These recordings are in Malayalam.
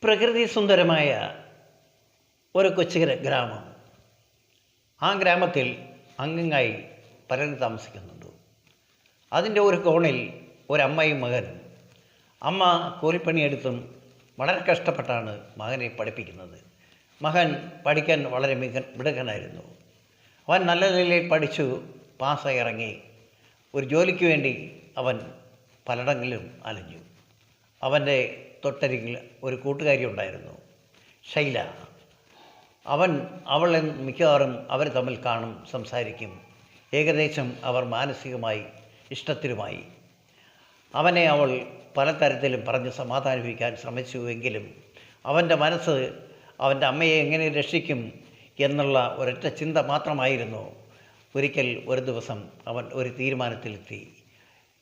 പ്രകൃതി സുന്ദരമായ ഒരു കൊച്ചു ഗ്രാമം. ആ ഗ്രാമത്തിൽ അങ്ങിങ്ങായി പലരും താമസിക്കുന്നുണ്ട്. അതിൻ്റെ ഒരു കോണിൽ ഒരമ്മയും മകനും. അമ്മ കൂലിപ്പണിയെടുത്തും വളരെ കഷ്ടപ്പെട്ടാണ് മകനെ പഠിപ്പിക്കുന്നത്. മകൻ പഠിക്കാൻ വളരെ മിടുക്കനായിരുന്നു. അവൻ നല്ല നിലയിൽ പഠിച്ചു പാസ്സായി ഇറങ്ങി. ഒരു ജോലിക്ക് വേണ്ടി അവൻ പലയിടങ്ങളിലും അലഞ്ഞു. അവൻ്റെ തൊട്ടരികിൽ ഒരു കൂട്ടുകാരി ഉണ്ടായിരുന്നു, ശൈല. അവൾ മിക്കവാറും അവർ തമ്മിൽ കാണും, സംസാരിക്കും. ഏകദേശം അവർ മാനസികമായി ഇഷ്ടത്തിലുമായി. അവനെ അവൾ പലതരത്തിലും പറഞ്ഞ് സമാധാനിപ്പിക്കാൻ ശ്രമിച്ചുവെങ്കിലും അവൻ്റെ മനസ്സ് അവൻ്റെ അമ്മയെ എങ്ങനെ രക്ഷിക്കും എന്നുള്ള ഒരൊറ്റ ചിന്ത മാത്രമായിരുന്നു. ഒരിക്കൽ ഒരു ദിവസം അവൻ ഒരു തീരുമാനത്തിലെത്തി.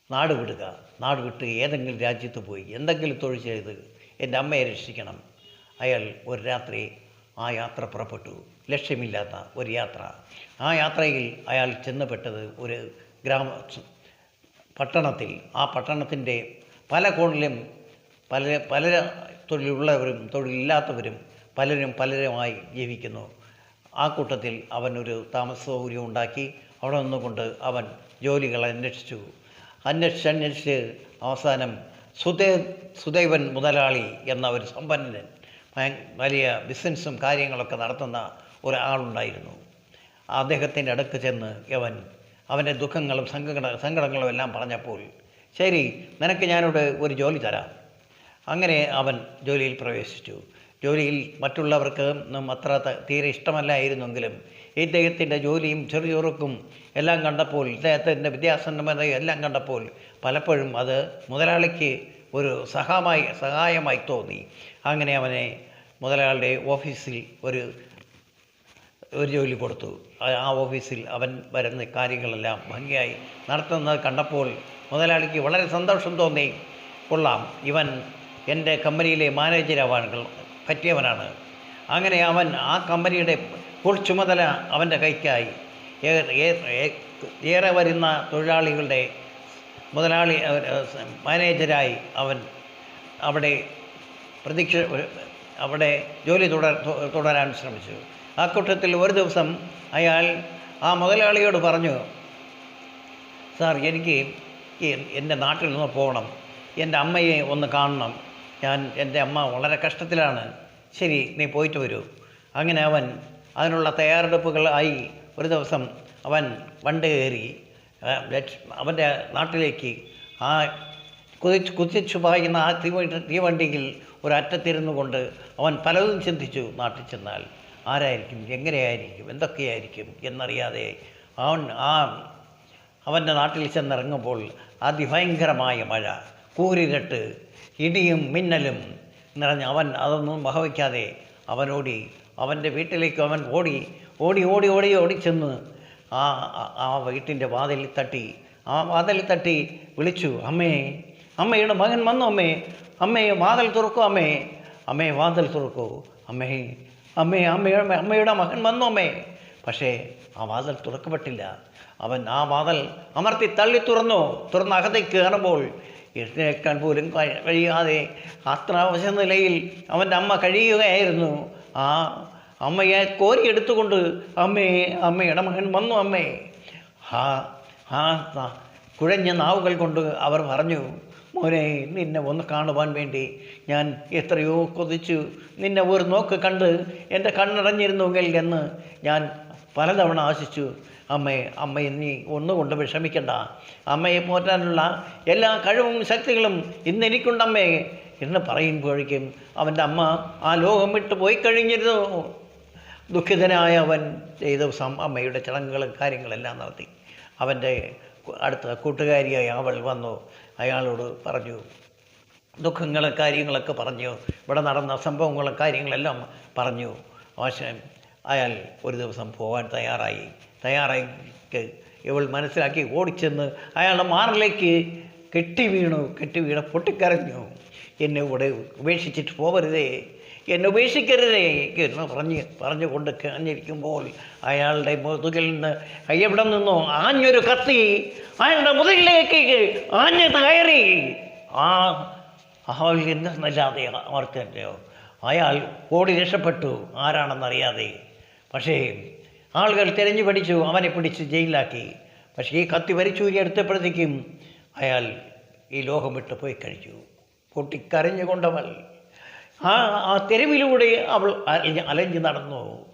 നാട് വിട്ട് ഏതെങ്കിലും രാജ്യത്ത് പോയി എന്തെങ്കിലും തൊഴിൽ ചെയ്ത് എൻ്റെ അമ്മയെ രക്ഷിക്കണം. അയാൾ ഒരു രാത്രി ആ യാത്ര പുറപ്പെട്ടു. ലക്ഷ്യമില്ലാത്ത ഒരു യാത്ര. ആ യാത്രയിൽ അയാൾ ചെന്നപ്പെട്ടത് ഒരു പട്ടണത്തിൽ. ആ പട്ടണത്തിൻ്റെ പല കോണിലും പല തൊഴിലുള്ളവരും തൊഴിലില്ലാത്തവരും പലരുമായി ജീവിക്കുന്നു. ആ കൂട്ടത്തിൽ അവനൊരു താമസ സൗകര്യം ഉണ്ടാക്കി അവിടെ നിന്നുകൊണ്ട് അവൻ ജോലികൾ അന്വേഷിച്ച് അവസാനം സുദേവൻ മുതലാളി എന്ന ഒരു സമ്പന്നൻ, വലിയ ബിസിനസ്സും കാര്യങ്ങളൊക്കെ നടത്തുന്ന ഒരാളുണ്ടായിരുന്നു. അദ്ദേഹത്തിൻ്റെ അടുക്ക് ചെന്ന് അവൻ്റെ ദുഃഖങ്ങളും സങ്കടങ്ങളും എല്ലാം പറഞ്ഞപ്പോൾ, ശരി, നിനക്ക് ഞാനിവിടെ ഒരു ജോലി തരാം. അങ്ങനെ അവൻ ജോലിയിൽ പ്രവേശിച്ചു. ജോലിയിൽ മറ്റുള്ളവർക്ക് അത്ര തീരെ ഇഷ്ടമല്ലായിരുന്നെങ്കിലും ഇദ്ദേഹത്തിൻ്റെ ജോലിയും ചെറുചെറുക്കും എല്ലാം കണ്ടപ്പോൾ, ഇദ്ദേഹത്തിൻ്റെ വിദ്യാസമ്പന്നതയും എല്ലാം കണ്ടപ്പോൾ പലപ്പോഴും അത് മുതലാളിക്ക് ഒരു സഹായമായി തോന്നി. അങ്ങനെ അവനെ മുതലാളിയുടെ ഓഫീസിൽ ഒരു ജോലി കൊടുത്തു. ആ ഓഫീസിൽ അവൻ വരുന്ന കാര്യങ്ങളെല്ലാം ഭംഗിയായി നടത്തുന്നത് കണ്ടപ്പോൾ മുതലാളിക്ക് വളരെ സന്തോഷം തോന്നി. കൊള്ളാം, ഇവൻ എൻ്റെ കമ്പനിയിലെ മാനേജരാവാൻ പറ്റിയവനാണ്. അങ്ങനെ അവൻ ആ കമ്പനിയുടെ ഫുൾ ചുമതല അവൻ്റെ കൈക്കായി. ഏറെ വരുന്ന തൊഴിലാളികളുടെ മാനേജരായി അവൻ അവിടെ ജോലി തുടരാൻ ശ്രമിച്ചു. ആ കൂട്ടത്തിൽ ഒരു ദിവസം അയാൾ ആ മുതലാളിയോട് പറഞ്ഞു, സാർ, എനിക്ക് എൻ്റെ നാട്ടിൽ നിന്ന് പോകണം, എൻ്റെ അമ്മയെ ഒന്ന് കാണണം. എൻ്റെ അമ്മ വളരെ കഷ്ടത്തിലാണ്. ശരി, നീ പോയിട്ട് വരൂ. അങ്ങനെ അവൻ അതിനുള്ള തയ്യാറെടുപ്പുകളായി ഒരു ദിവസം അവൻ വണ്ടി കയറി അവൻ്റെ നാട്ടിലേക്ക്. ആ കുതിച്ചു പായുന്ന ആ തീവണ്ടിയിൽ ഒരറ്റത്തിരുന്നു കൊണ്ട് അവൻ പലതും ചിന്തിച്ചു. നാട്ടിൽ ചെന്നാൽ ആരായിരിക്കും, എങ്ങനെയായിരിക്കും, എന്തൊക്കെയായിരിക്കും എന്നറിയാതെ അവൻ്റെ നാട്ടിൽ ചെന്നിറങ്ങുമ്പോൾ അതിഭയങ്കരമായ മഴ, കൂരിരട്ട്, ഇടിയും മിന്നലും നിറഞ്ഞ് അതൊന്നും വകവയ്ക്കാതെ അവൻ്റെ വീട്ടിലേക്ക് അവൻ ഓടി ചെന്ന് ആ വീട്ടിൻ്റെ വാതിലിൽ തട്ടി വിളിച്ചു, അമ്മയുടെ മകൻ വന്നു, അമ്മേ വാതിൽ തുറക്കൂ, അമ്മേ വാതിൽ തുറക്കൂ, അമ്മയുടെ മകൻ വന്നു, പക്ഷേ ആ വാതിൽ തുറക്കപ്പെട്ടില്ല. അവൻ ആ വാതിൽ അമർത്തി തുറന്ന് അകത്തേക്ക് കയറുമ്പോൾ എഴുന്നേൽക്കാൻ പോലും കഴിയാതെ അത്യാവശ്യ നിലയിൽ അവൻ്റെ അമ്മ കഴിയുകയായിരുന്നു. ആ അമ്മയെ കോരിയെടുത്തുകൊണ്ട്, അമ്മയുടെ മകൻ വന്നു, കുഴഞ്ഞ നാവുകൾ കൊണ്ട് അവർ പറഞ്ഞു, മോനെ, നിന്നെ ഒന്ന് കാണുവാൻ വേണ്ടി ഞാൻ എത്രയോ കൊതിച്ചു. നിന്നെ ഒരു നോക്ക് കണ്ട് എൻ്റെ കണ്ണടഞ്ഞിരുന്നുവെങ്കിൽ എന്ന് ഞാൻ പലതവണ ആശിച്ചു. അമ്മയെ നീ ഒന്നുകൊണ്ട് വിഷമിക്കണ്ട. അമ്മയെ പോറ്റാനുള്ള എല്ലാ കഴിവും ശക്തികളും ഇന്ന് എനിക്കുണ്ടമ്മേ എന്ന് പറയുമ്പോഴേക്കും അവൻ്റെ അമ്മ ആ ലോകം വിട്ട് പോയി കഴിഞ്ഞിരുന്നു. ദുഃഖിതനായ അവൻ ദിവസം അമ്മയുടെ ചടങ്ങുകളും കാര്യങ്ങളെല്ലാം നടത്തി. അവൻ്റെ അടുത്ത കൂട്ടുകാരിയായി അവൾ വന്നു. അയാളോട് പറഞ്ഞു, ദുഃഖങ്ങളും കാര്യങ്ങളൊക്കെ പറഞ്ഞു, ഇവിടെ നടന്ന സംഭവങ്ങളും കാര്യങ്ങളെല്ലാം പറഞ്ഞു. അവസാനം അയാൾ ഒരു ദിവസം പോകാൻ തയ്യാറായി ഇവൾ മനസ്സിലാക്കി ഓടിച്ചെന്ന് അയാളുടെ മാറിലേക്ക് കെട്ടി വീണ് പൊട്ടിക്കരഞ്ഞു. എന്നെ ഇവിടെ ഉപേക്ഷിച്ചിട്ട് പോകരുതേ, എന്നെ ഉപേക്ഷിക്കരുതേ എന്ന് പറഞ്ഞുകൊണ്ട് കരഞ്ഞിരിക്കുമ്പോൾ അയാളുടെ മുതുകിൽ നിന്ന് എവിടെ നിന്നോ ആഞ്ഞൊരു കത്തി അയാളുടെ മുതുകിലേക്ക് ആഞ്ഞ് കയറി. അവൾ എന്നല്ലാതെ അമർത്തോ അയാൾ ഓടി രക്ഷപ്പെട്ടു, ആരാണെന്നറിയാതെ. പക്ഷേ ആളുകൾ തിരഞ്ഞു പിടിച്ചു, അവനെ പിടിച്ച് ജയിലിലാക്കി. പക്ഷേ ഈ കത്തി വലിച്ചൂരി എടുത്തപ്പോഴത്തേക്കും അയാൾ ഈ ലോകം വിട്ട് പോയി കഴിച്ചു. പൊട്ടിക്കരഞ്ഞുകൊണ്ടവൾ ആ തെരുവിലൂടെ അവൾ അലഞ്ഞു നടന്നു.